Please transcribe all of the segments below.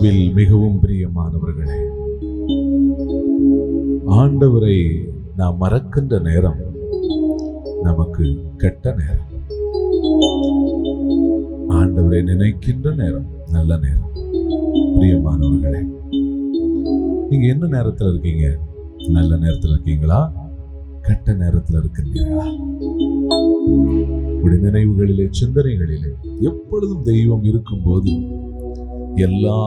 கிறிஸ்துவில் மிகவும் பிரியமானவர்களே, ஆண்டவரை நாம் மறக்கின்ற நேரம் நமக்கு கெட்ட நேரம். ஆண்டவரை நினைக்கின்ற நேரம் நல்ல நேரம். பிரியமானவர்களே, நீங்க என்ன நேரத்தில் இருக்கீங்க? நல்ல நேரத்தில் இருக்கீங்களா? கெட்ட நேரத்தில் இருக்கிறீர்களா? உடைய நினைவுகளிலே, சிந்தனைகளிலே எப்பொழுதும் தெய்வம் இருக்கும்போது எல்லா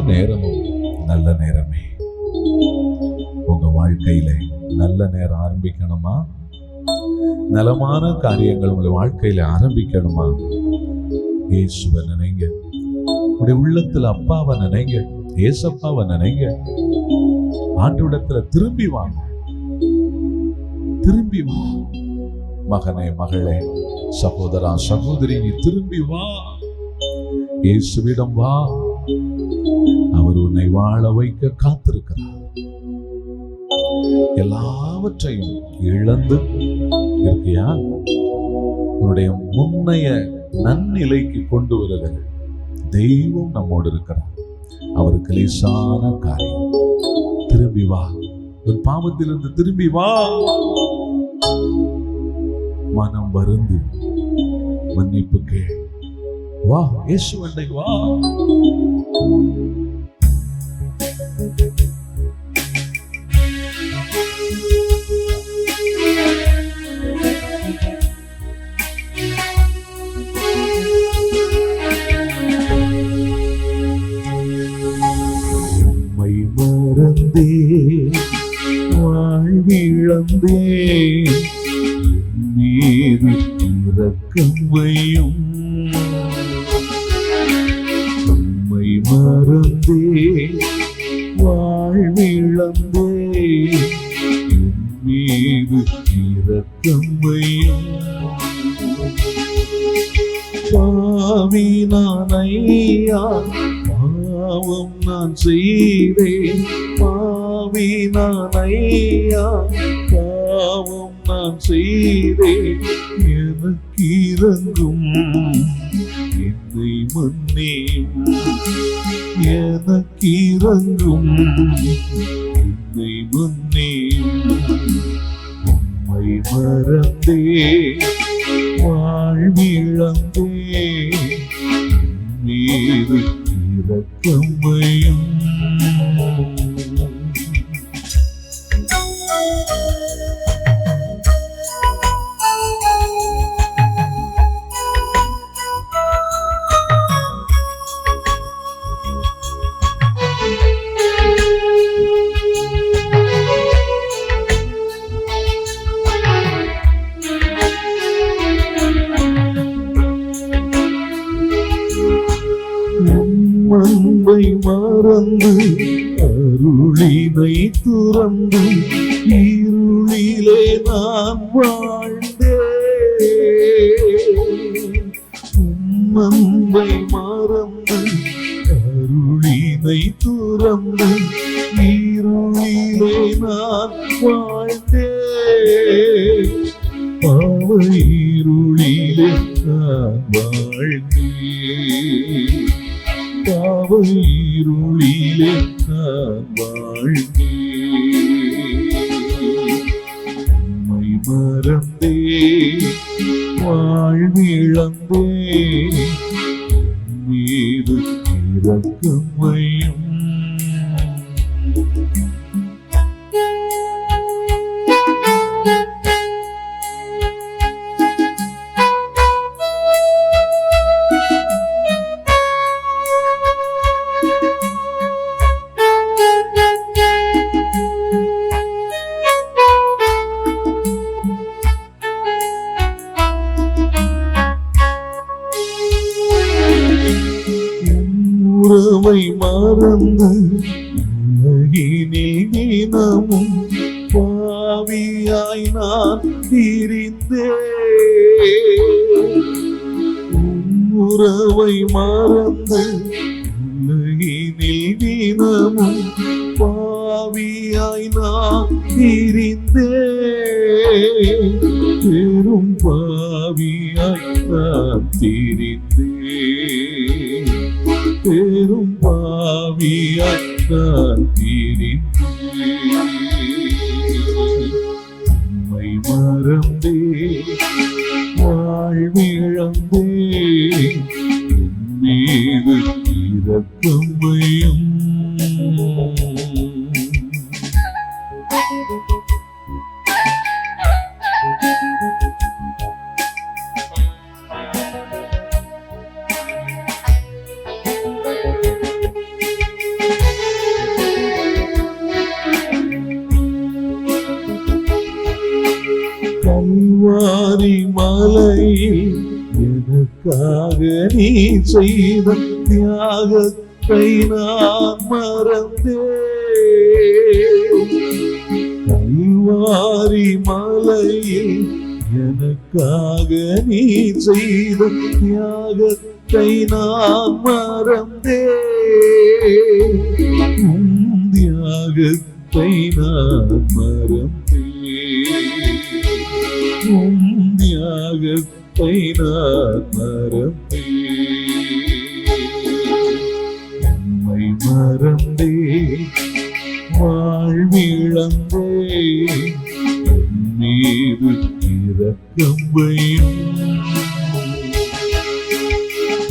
நேரமும் நல்ல நேரமே. உங்க வாழ்க்கையில நல்ல நேரம் ஆரம்பிக்கணுமா? நலமான காரியங்கள் உங்களுடைய வாழ்க்கையில ஆரம்பிக்கணுமா? இயேசுவை நினைங்க. உடைய உள்ளத்துல அப்பாவை நினைங்க, ஏசப்பாவை நினைங்க. ஆண்டவரிடத்துல திரும்பி வாங்க. திரும்பி வா மகனே, மகளே, சகோதரா, சகோதரி, நீ திரும்பி வா. இயேசுவிடம் வா. அவர் உன்னை வாழ வைக்க காத்திருக்கிறார். எல்லாவற்றையும் இழந்து இருக்கியா? உன்னுடைய முன்னைய நன்னிலைக்கு கொண்டு வருகிற தெய்வம் நம்மோடு இருக்கிறார். அவருக்கு லேசான காரியம். திரும்பி வா. உன் பாவத்திலிருந்து திரும்பி வா. மனம் வருந்து மன்னிப்பு கேள். வா, இயேசுவண்டை வா. உம்மை மறந்தே வாழ்விழந்தே, மீது இரக்கம் வையும். உம்மை மறந்தே வாழ்விழந்தே, மீது இரக்கம் வையும். பாவி நான் ஐயா, பாவம் நான் செய்தேன். பாவி நான் ஐயா, பாவம் நான் செய்தேன். எனக்கு இறங்கும், என்னை மன்னியும். எனக்கு இறங்கும், என்னை மன்னியும். உம்மை மறந்தே வாழ்விழந்தே, மீது இரக்கம் வையும். அன்பை மறந்து அருளினை துறந்து இருளிலே நான் வாழ்ந்தேன். அன்பை மறந்து அருளினை துறந்து இருளிலே நான் வாழ்ந்தேன். பாவ இருளிலே நான் வாழ்ந்தேன். பாவ இருளிலே நான் வாழ்ந்தேன். உம்மை மறந்தே வாழ்விழந்தே, மீது இரக்கம் வையும். உறவை மறந்து உலகினில் தினமும் பாவியாய் நான் திரிந்தேன். உறவை மறந்து உலகினில் தினமும் பாவியாய் நான் திரிந்தேன். பெரும் பாவியாய் நான் திரிந்தேன். பெரும் பாவியாத்தான் பிரிந்து உம்மை மறந்தே வாழ்விழந்தே என் மீது இரக்கம் வையும். கல்வாரி மலையில் எனக்காக நீ செய்த தியாகத்தை நான் மறந்தேன். கல்வாரி மலையில் எனக்காக நீ செய்த தியாகத்தை நான் மறந்தேன். உம் தியாகத்தை நான் மறந்தேன். உம் தியாகத்தை நான் மறந்தேன். உம்மை மறந்தேன் வாழ்விழந்தேன் என் மீது இரக்கம் வையும்.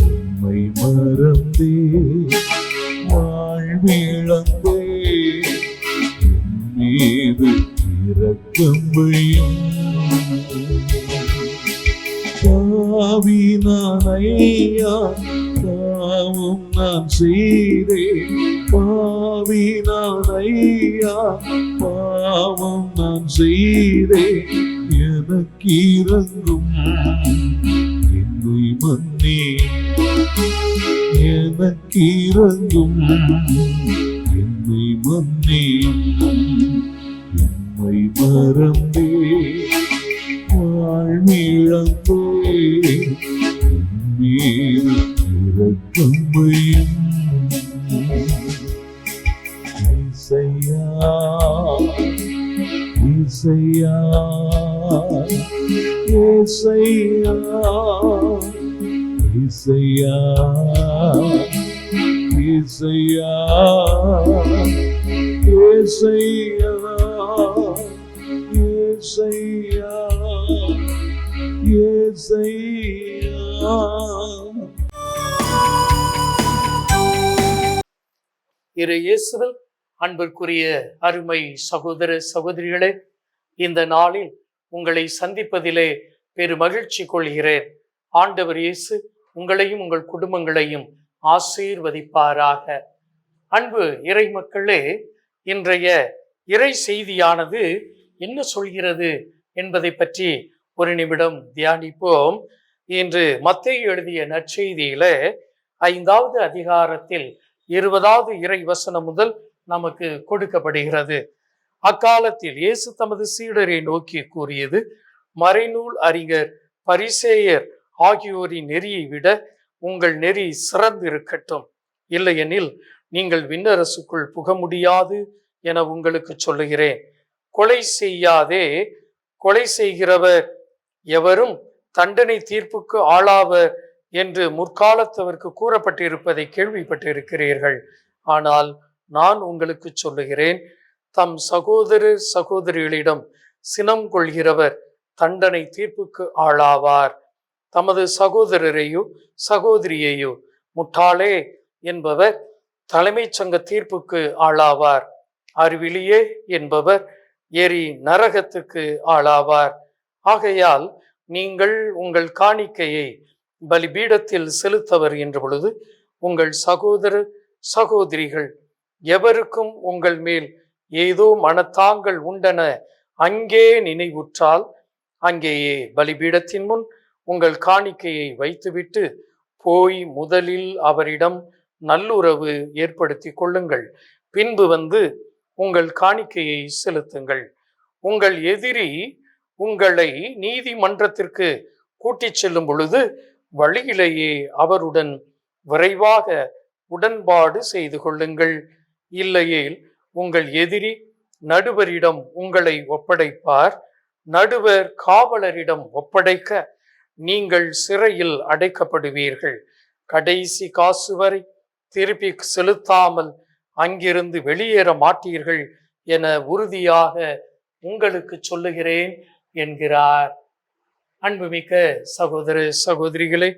உம்மை மறந்தேன் வாழ்விழந்தேன் என் மீது இரக்கம் வையும். பாவி நான் ஐயா, பாவம் நான் செய்தேன். பாவி நான் ஐயா, பாவம் நான் செய்தேன். எனக்கு இறங்கும் என்னை மன்னி, எனக்கு இறங்கும் என்னை மன்னி. உம்மை மறந்தே வாழ்விழந்தேன் மீது இரக்கம் வையும். இசையா இசையா இசையா இசையா இசையா இசையா இசையா இசையா. இறை இயேசுவில் அன்பிற்குரிய அருமை சகோதர சகோதரிகளே, இந்த நாளில் உங்களை சந்திப்பதிலே பெரு மகிழ்ச்சி கொள்கிறேன். ஆண்டவர் இயேசு உங்களையும் உங்கள் குடும்பங்களையும் ஆசீர்வதிப்பாராக. அன்பு இறை மக்களே, இன்றைய இறை செய்தியானது என்ன சொல்கிறது என்பதை பற்றி ஒரு நிமிடம் தியானிப்போம். இன்று மத்தேயு எழுதிய நற்செய்தியில 5வது அதிகாரத்தில் 20வது இறை வசனம் முதல் நமக்கு கொடுக்கப்படுகிறது. அக்காலத்தில் இயேசு தமது சீடரை நோக்கி கூறியது, மறைநூல் அறிஞர் பரிசேயர் ஆகியோரின் நெறியை விட உங்கள் நெறி சிறந்திருக்கட்டும், இல்லையெனில் நீங்கள் விண்ணரசுக்குள் புக முடியாது என உங்களுக்கு சொல்லுகிறேன். கொலை செய்யாதே, கொலை செய்கிறவர் எவரும் தண்டனை தீர்ப்புக்கு ஆளாவர் என்று முற்காலத்தவருக்கு கூறப்பட்டிருப்பதை கேள்விப்பட்டிருக்கிறீர்கள். ஆனால் நான் உங்களுக்கு சொல்லுகிறேன், தம் சகோதரர் சகோதரிகளிடம் சினம் கொள்கிறவர் தண்டனை தீர்ப்புக்கு ஆளாவார். தமது சகோதரரையோ சகோதரியையோ முட்டாளே என்பவர் தலைமைச் சங்க தீர்ப்புக்கு ஆளாவார். அறிவிலியே என்பவர் எரி நரகத்துக்கு ஆளாவார். ஆகையால் நீங்கள் உங்கள் காணிக்கையை பலிபீடத்தில் செலுத்த வருகின்ற பொழுது உங்கள் சகோதர சகோதரிகள் எவருக்கும் உங்கள் மேல் ஏதோ மனத்தாங்கள் உண்டன அங்கே நினைவுற்றால், அங்கேயே பலிபீடத்தின் முன் உங்கள் காணிக்கையை வைத்துவிட்டு போய் முதலில் அவரிடம் நல்லுறவு ஏற்படுத்தி கொள்ளுங்கள். பின்பு வந்து உங்கள் காணிக்கையை செலுத்துங்கள். உங்கள் எதிரி உங்களை நீதிமன்றத்திற்கு கூட்டிச் செல்லும் பொழுது வழியிலேயே அவருடன் விரைவாக உடன்பாடு செய்து கொள்ளுங்கள். இல்லையேல் உங்கள் எதிரி நடுவரிடம் உங்களை ஒப்படைப்பார். நடுவர் காவலரிடம் ஒப்படைக்க நீங்கள் சிறையில் அடைக்கப்படுவீர்கள். கடைசி காசு வரை திருப்பி செலுத்தாமல் அங்கிருந்து வெளியேற மாட்டீர்கள் என உறுதியாக உங்களுக்கு சொல்லுகிறேன் என்கிறார். அன்புமிக்க சகோதர சகோதரிகளே,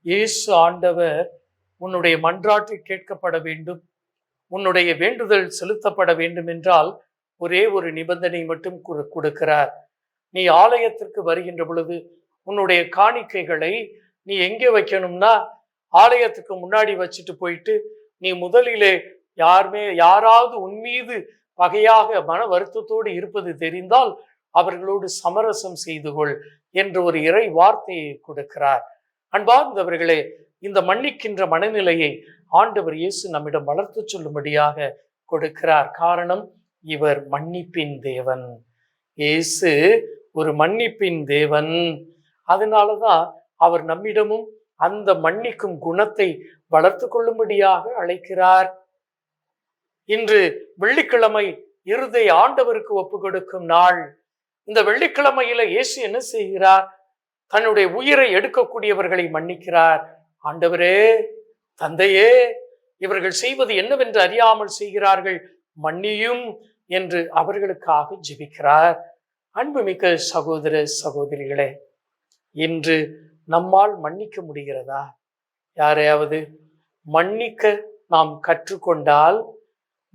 இயேசு ஆண்டவர் உன்னுடைய மன்றாட்டு கேட்கப்பட வேண்டும், உன்னுடைய வேண்டுதல் செலுத்தப்பட வேண்டும் என்றால் ஒரே ஒரு நிபந்தனை மட்டும் கொடுக்கிறார். நீ ஆலயத்திற்கு வருகின்ற பொழுது உன்னுடைய காணிக்கைகளை நீ எங்கே வைக்கணும்னா, ஆலயத்துக்கு முன்னாடி வச்சுட்டு போயிட்டு நீ முதலிலே யாராவது உன்மீது பகையாக மன வருத்தத்தோடு இருப்பது தெரிந்தால் அவர்களோடு சமரசம் செய்து கொள் என்ற ஒரு இறை வார்த்தையை கொடுக்கிறார். அன்பார்ந்தவர்களே, இந்த மன்னிக்கின்ற மனநிலையை ஆண்டவர் இயேசு நம்மிடம் வளர்த்து சொல்லும்படியாக கொடுக்கிறார். காரணம், இவர் மன்னிப்பின் தேவன். இயேசு ஒரு மன்னிப்பின் தேவன். அதனாலதான் அவர் நம்மிடமும் அந்த மன்னிக்கும் குணத்தை வளர்த்து கொள்ளும்படியாக அழைக்கிறார். இன்று வெள்ளிக்கிழமை இருதை ஆண்டவருக்கு ஒப்பு கொடுக்கும் நாள். இந்த வெள்ளிக்கிழமையில இயேசு என்ன செய்கிறார்? தன்னுடைய உயிரை எடுக்கக்கூடியவர்களை மன்னிக்கிறார். ஆண்டவரே, தந்தையே, இவர்கள் செய்வது என்னவென்று அறியாமல் செய்கிறார்கள், மன்னியும் என்று அவர்களுக்காக ஜெபிக்கிறார். அன்புமிக்க சகோதர சகோதரிகளே, இன்று நம்மால் மன்னிக்க முடிகிறதா? யாரையாவது மன்னிக்க நாம் கற்றுக்கொண்டால்,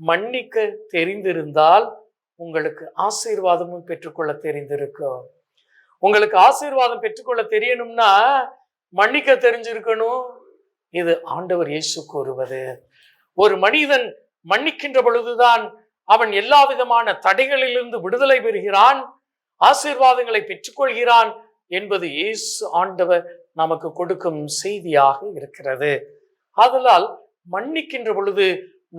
மன்னிக்க தெரிந்திருந்தால் உங்களுக்கு ஆசீர்வாதமும் பெற்றுக்கொள்ள தெரிந்திருக்கும். உங்களுக்கு ஆசீர்வாதம் பெற்றுக்கொள்ள தெரியணும்னா மன்னிக்க தெரிஞ்சிருக்கணும். இது ஆண்டவர் இயேசு கூறுவது. ஒரு மனிதன் மன்னிக்கின்ற பொழுதுதான் அவன் எல்லா விதமான தடைகளிலிருந்து விடுதலை பெறுகிறான், ஆசீர்வாதங்களை பெற்றுக்கொள்கிறான் என்பது இயேசு ஆண்டவர் நமக்கு கொடுக்கும் செய்தியாக இருக்கிறது. ஆதலால் மன்னிக்கின்ற பொழுது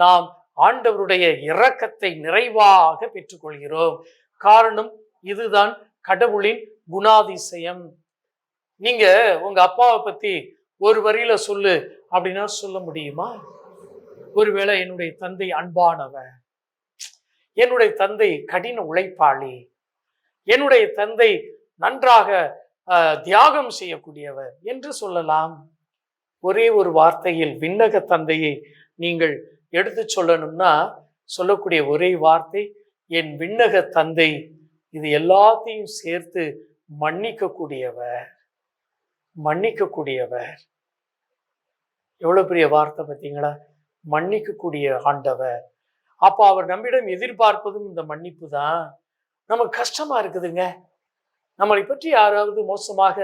நாம் ஆண்டவருடைய இரக்கத்தை நிறைவாக பெற்றுக்கொள்கிறோம். காரணம், இதுதான் கடவுளின் குணாதிசயம். நீங்க உங்க அப்பாவை பத்தி ஒரு வரியில சொல்லு அப்படின்னா சொல்ல முடியுமா? ஒருவேளை என்னுடைய தந்தை அன்பானவன், என்னுடைய தந்தை கடின உழைப்பாளி, என்னுடைய தந்தை நன்றாக தியாகம் செய்யக்கூடியவர் என்று சொல்லலாம். ஒரே ஒரு வார்த்தையில் விண்ணக தந்தையை நீங்கள் எடுத்து சொல்லணும்னா சொல்லக்கூடிய ஒரே வார்த்தை, என் விண்ணக தந்தை இது எல்லாத்தையும் சேர்த்து மன்னிக்கக்கூடியவர். மன்னிக்கக்கூடியவர் எவ்வளவு பெரிய வார்த்தை பார்த்தீங்களா? மன்னிக்கக்கூடிய ஆண்டவர். அப்போ அவர் நம்மிடம் எதிர்பார்ப்பதும் இந்த மன்னிப்பு தான். நமக்கு கஷ்டமா இருக்குதுங்க, நம்மளை பற்றி யாராவது மோசமாக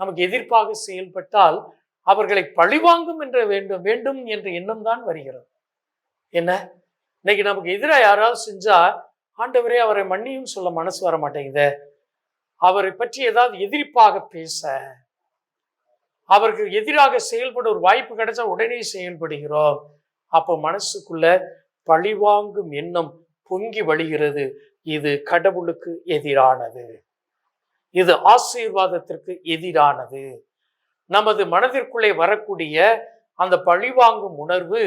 நமக்கு எதிர்ப்பாக செயல்பட்டால் அவர்களை பழிவாங்கும் என்ற வேண்டும் என்ற எண்ணம் தான் வருகிறது. என்ன, இன்னைக்கு நமக்கு எதிராக யாராவது செஞ்சா ஆண்டவரே அவரை மன்னியும் சொல்ல மனசு வர மாட்டேங்குது. அவரை பற்றி ஏதாவது எதிர்ப்பாக பேச, அவருக்கு எதிராக செயல்பட ஒரு வாய்ப்பு கிடைச்சா உடனே செயல்படுகிறோம். அப்போ மனசுக்குள்ள பழிவாங்கும் எண்ணம் பொங்கி வழிகிறது. இது கடவுளுக்கு எதிரானது, இது ஆசீர்வாதத்திற்கு எதிரானது. நமது மனதிற்குள்ளே வரக்கூடிய அந்த பழிவாங்கும் உணர்வு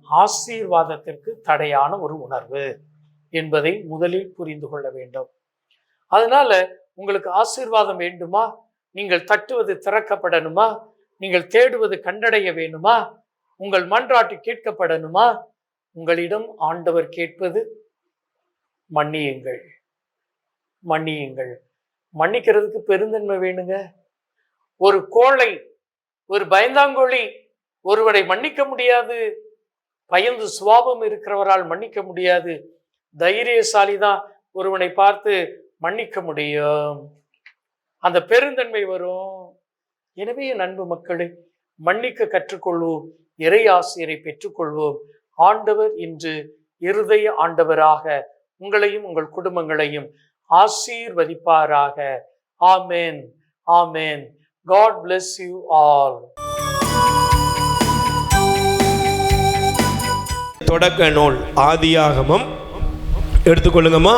ஆசீர்வாதத்திற்கு தடையான ஒரு உணர்வு என்பதை முதலில் புரிந்து கொள்ள வேண்டும். அதனால உங்களுக்கு ஆசீர்வாதம் வேண்டுமா? நீங்கள் தட்டுவது திறக்கப்படணுமா? நீங்கள் தேடுவது கண்டடைய வேணுமா? உங்கள் மன்றாட்டு கேட்கப்படணுமா? உங்களிடம் ஆண்டவர் கேட்பது மன்னியுங்கள், மன்னியுங்கள். மன்னிக்கிறதுக்கு பெருந்தன்மை வேணுங்க. ஒரு கோழை, ஒரு பயந்தாங்கோழி ஒருவரை மன்னிக்க முடியாது. பயந்து சுபாவம் இருக்கிறவரால் மன்னிக்க முடியாது. தைரியசாலி தான் ஒருவனை பார்த்து மன்னிக்க முடியும். அந்த பெருந்தன்மை வரும். எனவே என் அன்பு மக்களே, மன்னிக்க கற்றுக்கொள்வோம், இறை ஆசிரியரை பெற்றுக்கொள்வோம். ஆண்டவர் இன்று இருதய ஆண்டவராக உங்களையும் உங்கள் குடும்பங்களையும் ஆசீர்வதிப்பாராக. ஆமென், ஆமென். God bless you all. தொடக்க நூல் ஆதியாகமம் எடுத்துக்கொள்ளுங்கம்மா.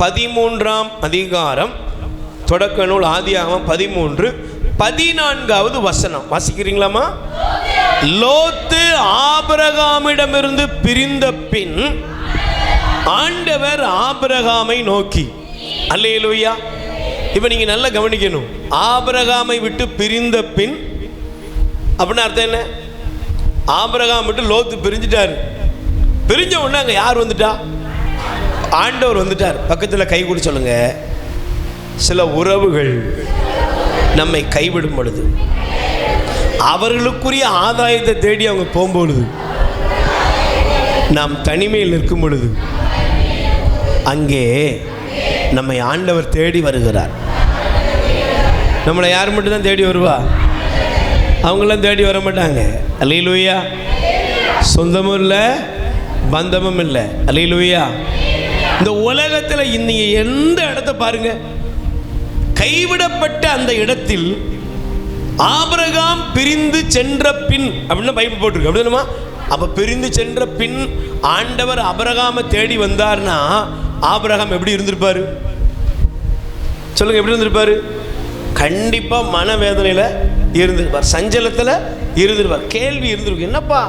13ஆம் அதிகாரம், தொடக்க நூல் ஆதியாகமம் 13:14 வசனம் வாசிக்கிறீங்களாமா? லோத்து ஆபிரகாமிடமிருந்து பிரிந்த பின் ஆண்டவர் ஆபிரகாமை நோக்கி, அல்லேலூயா. இப்ப நீங்க நல்லா கவனிக்கணும். ஆபிரகாமை விட்டு பிரிந்த பின் அப்படின்னா அர்த்தம் என்ன? ஆபிரகாம் மட்டும் லோத்து பிரிஞ்சுட்டாரு. பிரிஞ்ச உடனே அங்கே யார் வந்துட்டா? ஆண்டவர் வந்துட்டார். பக்கத்தில் கை கூட சொல்லுங்க. சில உறவுகள் நம்மை கைவிடும் பொழுது, அவர்களுக்குரிய ஆதாயத்தை தேடி அவங்க போகும்பொழுது, நாம் தனிமையில் நிற்கும் பொழுது, அங்கே நம்மை ஆண்டவர் தேடி வருகிறார். நம்மளை யார் மட்டும்தான் தேடி வருவா? அவங்களாம் தேடி வர மாட்டாங்க. அல்லேலூயா. சொந்தமும் இல்லை, பந்தமும் இல்லை. அல்லேலூயா. இந்த உலகத்தில் நீங்க எந்த இடத்த பாருங்க, கைவிடப்பட்ட அந்த இடத்தில் ஆபிரகாம் பிரிந்து சென்ற பின் அப்படின்னு பைபிள் போட்டிருக்கு. அப்படின்னா அப்ப பிரிந்து சென்ற பின் ஆண்டவர் ஆபிரகாமை தேடி வந்தார்னா ஆபிரகாம் எப்படி இருந்திருப்பாரு? சொல்லுங்க, எப்படி இருந்திருப்பாரு? கண்டிப்பா மனவேதனையில இருந்திருப்பார், சஞ்சலத்தில் இருந்திருப்பார். கேள்வி இருந்திருக்கு, என்னப்பா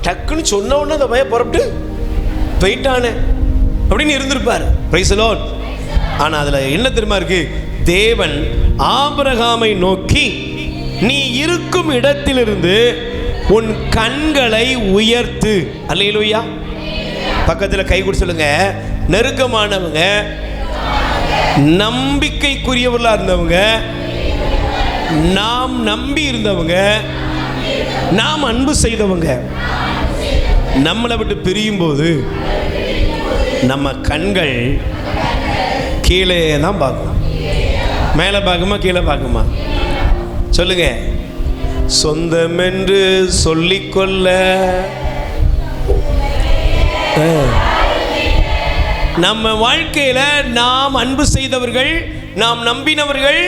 டக்குன்னு சொன்ன உடனே அந்த பையன் புறப்பட்டு போயிட்டானே அப்படின்னு இருந்திருப்பார். Price the Lord. ஆனா அதுல என்ன தெரியுமா இருக்கு? தேவன் ஆபிரகாமை நோக்கி, நீ இருக்கும் இடத்திலிருந்து உன் கண்களை உயர்த்து. அல்லேலூயா. பக்கத்தில் கை கொடுத்து சொல்லுங்க. நெருக்கமானவங்க, நம்பிக்கைக்குரியவர்களா இருந்தவங்க, நாம் நம்பி இருந்தவங்க, நாம் அன்பு செய்தவங்க, நம்மளை விட்டு பிரியும் போது நம்ம கண்கள் கீழே தான் பார்க்கும். மேலே பார்க்குமா கீழே பார்க்குமா? சொல்லுங்க. சொந்தம் என்று சொல்லிக்கொள்ள நம்ம வாழ்க்கையில நாம் அன்பு செய்தவர்கள், நாம் நம்பினவர்கள்,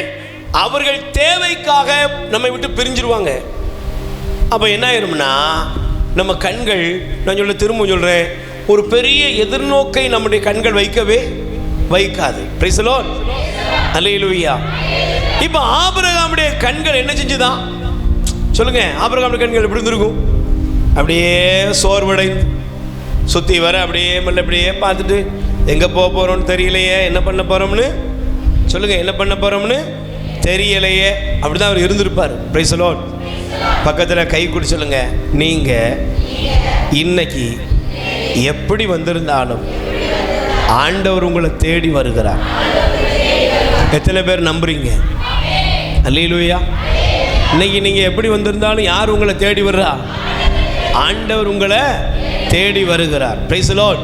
அவர்கள் தேவைக்காக நம்மை விட்டு பிரிஞ்சிருவாங்க. அப்ப என்ன ஆயிரும்னா, நம்ம கண்கள், நான் திரும்ப சொல்றேன், ஒரு பெரிய எதிர்நோக்கை நம்முடைய கண்கள் வைக்கவே வைக்காது. Praise the Lord. அல்லேலூயா. இப்ப ஆபிரகாமுடைய கண்கள் என்ன செஞ்சுதான்? சொல்லுங்க. ஆபிரகாமுடைய கண்கள் எப்படி இருந்திருக்கும்? அப்படியே சோர்வடைந்து சுத்தி வர அப்படியே மெல்ல அப்படியே பார்த்துட்டு, எங்க போக போறோம்னு தெரியலையே, என்ன பண்ண போறோம்னு சொல்லுங்க, என்ன பண்ண போறோம்னு தெரியலையே, அப்படிதான் அவர் இருந்திருப்பார். Price the Lord. பக்கத்தில் கை கூடி சொல்லுங்க, நீங்க இன்னைக்கு எப்படி வந்திருந்தாலும் ஆண்டவர் உங்களை தேடி வருகிறார். எத்தனை பேர் நம்புறீங்க? அல்லேலூயா. இன்னைக்கு நீங்க எப்படி வந்திருந்தாலும் யார் உங்களை தேடி வர்றா? ஆண்டவர் உங்களை தேடி வருகிறார். Price the Lord.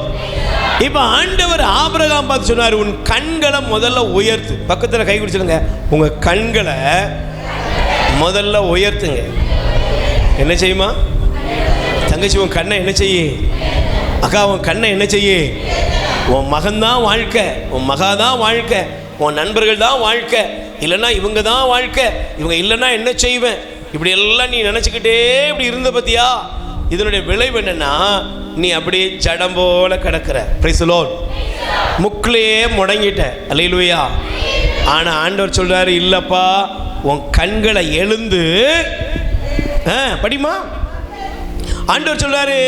இப்ப ஆண்டவர் ஆபிரகாம் பார்த்து சொன்னார், உன் கண்களை முதல்ல உயர்த்து. பக்கத்தில் கை குடிச்சிடுங்க. உங்க கண்களை முதல்ல உயர்த்துங்க. என்ன செய்யுமா தங்கச்சி? உன் கண்ணை என்ன செய்ய? அக்கா, உன் கண்ணை என்ன செய்ய? உன் மகன்தான் வாழ்க்கை, உன் மகாதான் வாழ்க்கை, உன் நண்பர்கள் தான் வாழ்க்கை, இல்லைன்னா இவங்க தான் வாழ்க்கை, இவங்க இல்லைன்னா என்ன செய்வேன், இப்படி எல்லாம் நீ நினச்சிக்கிட்டே இப்படி இருந்த பத்தியா? இதனுடைய விளைவு என்னன்னா, நீ அப்படியே ஜடம் போல கிடக்கிற. Praise the Lord. முக்கிலேயே முடங்கிட்ட. அல்லேலூயா. ஆனா ஆண்டவர் சொல்றாரு, இல்லப்பா, உன் கண்களை எழுந்து படிமா. ஆண்டவர் சொல்றாரு,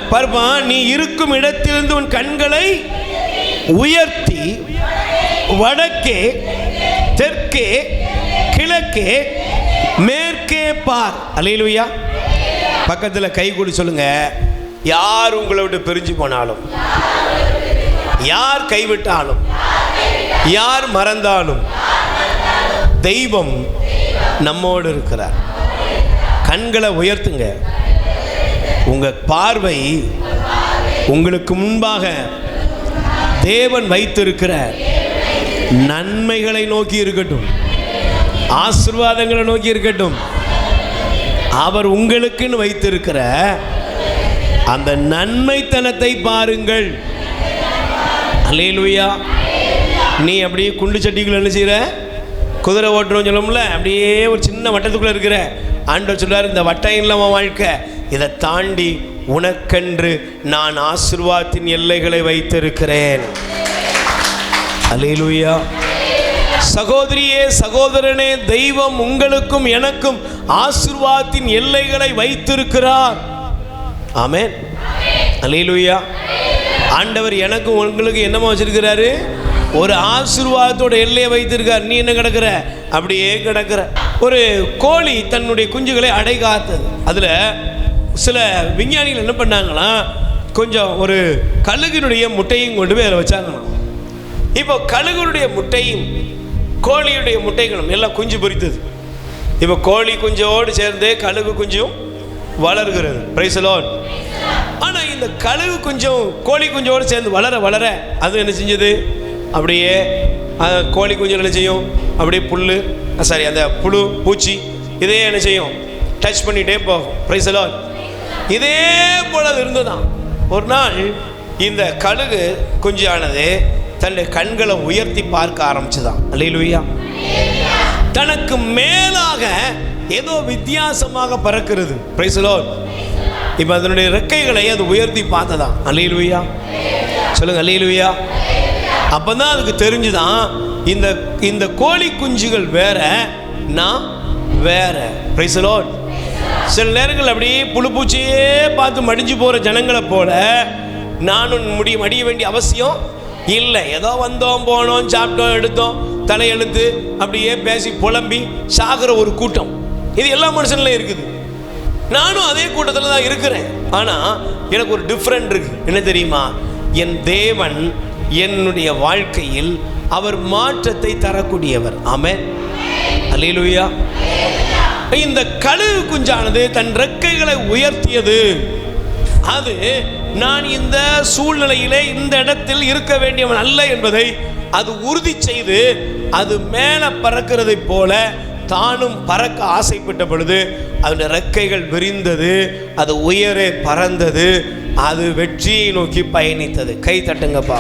பாருப்பா, நீ இருக்கும் இடத்திலிருந்து உன் கண்களை உயர்த்தி வடக்கே, தெற்கே, கிழக்கே, மேற்கே பார். அல்லேலூயா. பக்கத்தில் கை கூடி சொல்லுங்க, யார் உங்களை விட்டு பிரிஞ்சு போனாலும், யார் கைவிட்டாலும், யார் மறந்தாலும், தெய்வம் நம்மோடு இருக்கிறார். கண்களை உயர்த்துங்க. உங்க பார்வை உங்களுக்கு முன்பாக தேவன் வைத்திருக்கிற நன்மைகளை நோக்கி இருக்கட்டும், ஆசீர்வாதங்களை நோக்கி இருக்கட்டும். அவர் உங்களுக்குன்னு வைத்திருக்கிற அந்த நன்மைத்தனத்தை பாருங்கள். அல்லேலூயா. நீ அப்படியே குண்டு சட்டிக்குள்ள என்ன செய்யற? குதிரை ஓட்டுறோம் சொல்லும்ல, அப்படியே ஒரு சின்ன வட்டத்துக்குள்ள இருக்கிற. ஆண்டவர் சொல்றாரு, இந்த வட்டம் இல்லாம வாழ்க்கை, இதை தாண்டி உனக்கென்று நான் ஆசீர்வாதத்தின் எல்லைகளை வைத்திருக்கிறேன். அல்லேலூயா. சகோதரியே, சகோதரனே, தெய்வம் உங்களுக்கும் எனக்கும் ஆசீர்வாதத்தின் எல்லைகளை வைத்திருக்கிறார். ஆமென். அல்லேலூயா. ஆண்டவர் எனக்கும் உங்களுக்கு என்னமா வச்சிருக்கிறாரு? ஒரு ஆசீர்வாதத்தோட எல்லையை வைத்திருக்கார். நீ என்ன கிடக்கிற? அப்படியே கிடக்கிற. ஒரு கோழி தன்னுடைய குஞ்சுகளை அடை காத்தது. அதுல சில விஞ்ஞானிகள் என்ன பண்ணாங்களாம், கொஞ்சம் ஒரு கழுகினுடைய முட்டையும் கொண்டு போய் அதில் வச்சாங்களாம். இப்போ கழுகுடைய முட்டையும் கோழியுடைய முட்டைகளும் எல்லாம் குஞ்சு பொரித்தது. இப்போ கோழி குஞ்சோடு சேர்ந்து கழுகு குஞ்சும் வளர்கிறது. Price the Lord. ஆனால் இந்த கழுகு குஞ்சும் கோழி குஞ்சோடு சேர்ந்து வளர வளர அது என்ன செஞ்சது, அப்படியே கோழி குஞ்சுகள் என்ன செய்யும், அப்படியே அந்த புழு பூச்சி இதே என்ன செய்யும், டச் பண்ணிகிட்டே போகும். Price the Lord. இதே போல அது இருந்துதான். ஒரு நாள் இந்த கழுகு குஞ்சானது தன்னுடைய கண்களை உயர்த்தி பார்க்க ஆரம்பிச்சுதான். அல்லேலூயா. தனக்கு மேலாக ஏதோ வித்தியாசமாக பறக்கிறது. Price the Lord. இப்போ அதனுடைய ரெக்கைகளை அது உயர்த்தி பார்த்ததான். அல்லேலூயா. சொல்லுங்க அல்லேலூயா. அப்பதான் அதுக்கு தெரிஞ்சுதான் இந்த கோழி குஞ்சுகள் வேற, நான் வேற. Price the Lord. சில நேரங்கள் அப்படியே புழு பூச்சியே பார்த்து மடிஞ்சு போற ஜனங்களை போல நானும் மடிய வேண்டிய அவசியம் இல்லை. ஏதோ வந்தோம் போனோம் சாப்பிட்டோம் எடுத்தோம் தலையெழுத்து அப்படியே பேசி புலம்பி சாகிற ஒரு கூட்டம் இது எல்லா மனுஷன்லையும் இருக்குது. நானும் அதே கூட்டத்தில் தான் இருக்கிறேன். ஆனால் எனக்கு ஒரு டிஃப்ரெண்ட் இருக்கு. என்ன தெரியுமா? என் தேவன் என்னுடைய வாழ்க்கையில் அவர் மாற்றத்தை தரக்கூடியவர். ஆமென். அல்லேலூயா. இந்த கழுகு குஞ்சானது தன் ரெக்கைகளை உயர்த்தியது. அது நான் இந்த சூழ்நிலையிலே இந்த இடத்தில் இருக்க வேண்டியவன் அல்ல என்பதை அது உறுதி செய்து அது மேலே பறக்கிறதை போல தானும் பறக்க ஆசைப்பட்ட பொழுது அதனுடைய ரெக்கைகள் விரிந்தது, அது உயரே பறந்தது, அது வெற்றியை நோக்கி பயணித்தது. கை தட்டுங்கப்பா.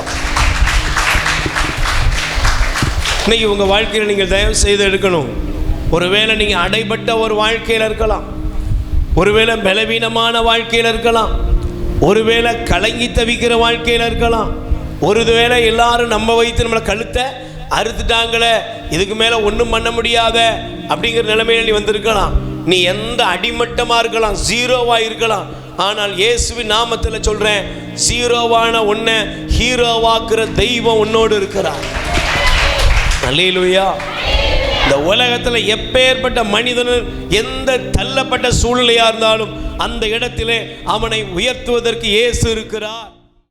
இன்னைக்கு உங்கள் வாழ்க்கையில் நீங்கள் தயவு செய்து எடுக்கணும். ஒருவேளை நீங்கள் அடைபட்ட ஒரு வாழ்க்கையில் இருக்கலாம், ஒருவேளை பலவீனமான வாழ்க்கையில் இருக்கலாம், ஒருவேளை கலங்கி தவிக்கிற வாழ்க்கையில் இருக்கலாம், ஒருவேளை எல்லாரும் நம்ம வைத்து நம்மளை கழுத்தை அறுத்துட்டாங்களே, இதுக்கு மேலே ஒன்றும் பண்ண முடியாத அப்படிங்கிற நிலைமையில நீ வந்திருக்கலாம். நீ எந்த அடிமட்டமாக இருக்கலாம், ஜீரோவாக இருக்கலாம். ஆனால் இயேசுவின் நாமத்தில் சொல்கிறேன், ஜீரோவான உன்னை ஹீரோவாக்குற தெய்வம் உன்னோடு இருக்கிறார். அல்லேலூயா. இந்த உலகத்தில் எப்பேற்பட்ட மனிதன் எந்த தள்ளப்பட்ட சூழ்நிலையாக இருந்தாலும் அந்த இடத்திலே அவனை உயர்த்துவதற்கு இயேசு இருக்கிறார்.